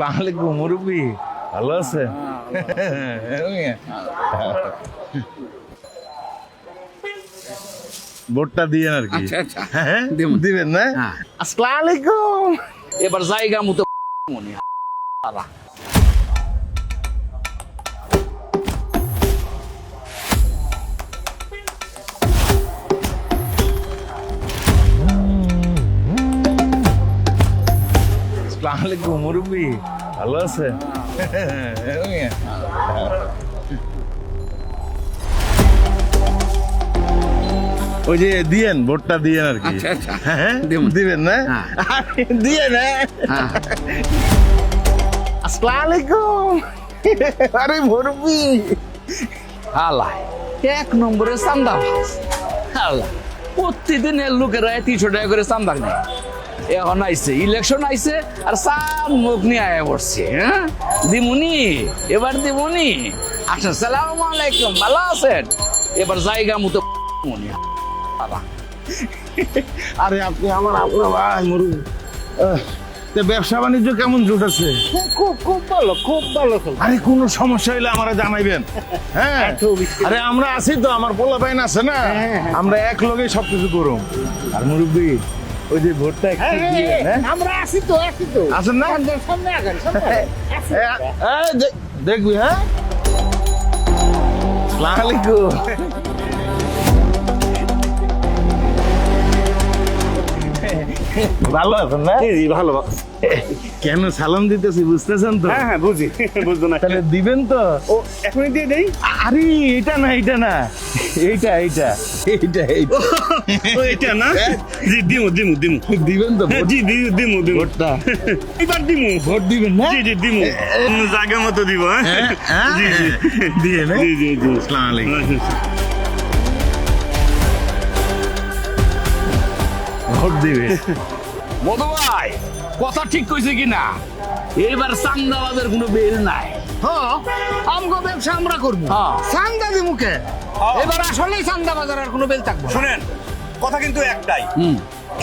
আসসালামু মুরব্বী, ভালো আছে? ভোটটা দিয়েন আর কি। হ্যাঁ দিবেন না? আসসালামু আলাইকুম। এবার জায়গা মতো মনে আসসালামু আলাইকুম মুরব্বী, ভালো আছে? ওই যে দিয়েন, ভোটটা দিয়েন আর কি। হ্যাঁ দিবেন না? দিয়ে না। আসসালামু আলাইকুম। আরে মুরব্বী, হালাই এক নম্বরে চান্দা হালা প্রতিদিনের লোকেরা 300 টাকা করে চান্দা নেয়। এখন আইছে ইলেকশন আইছে আর চান মুখ নিয়ে আয়া পড়ছে। হ্যাঁ দিমুনি, এবার দিমুনি। আচ্ছা সালাম আলাইকুম, ভালো আছেন? এবার জায়গা মতো মনে আরে আপনি আপনার ভাই মুরব্বী। তো ব্যবসা বাণিজ্য কেমন জুটেছে? খুব ভালো, খুব ভালো। আরে কোনো সমস্যা হলে আমরা জানাইবেন। হ্যাঁ আরে আমরা আছি তো, আমার পোলা বাইন আছে না, আমরা এক লগে সবকিছু করুম। আর মুরব্বী ওই যে ভোটটা একটু দিয়েন, হ্যাঁ? আমরা আসি তো আছেন না? সামনে আগান দেখবি, হ্যাঁ? আসসালামু আলাইকুম। ভালো আছেন না? ভালো। কেন সালাম দিতেছি বুঝতেছেন তো? হ্যাঁ বুঝি, বুঝতো না। তাহলে দিবেন তো? ও এখনই দিয়ে দেই। আরে এটা না, এইটা না, এইটা এইটা এইটা এইটা। ও এটা না? জি দিমু। দিবেন তো ভোট? জি দিমু। ভোটটা এবার দিমু। ভোট দিবেন না? জি দিমু। জায়গা মতো দিব। হ্যাঁ জি দিয়ে না? জি। আসসালামু আলাইকুম। ভোট দিবে? মধু ভাই কথা ঠিক কইছে কিনা? এইবার চান্দাবাদের কোনো বেল নাই। হ্যাঁ আমগো ব্যবসা আমরা করবো। হ্যাঁ। চান্দা দি মুখে এবার আসলেই চান্দা বাজার আর কোনো বেল থাকবো না। শুনেন, কথা কিন্তু একটাই,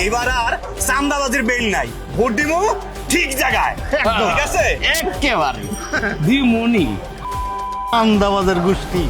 এবার আর চান্দাবাজির বেল নাই। ভোট দিমু ঠিক জায়গায়, ঠিক আছে? একেবারে দিমুনি। আমদাবাদের গোষ্ঠী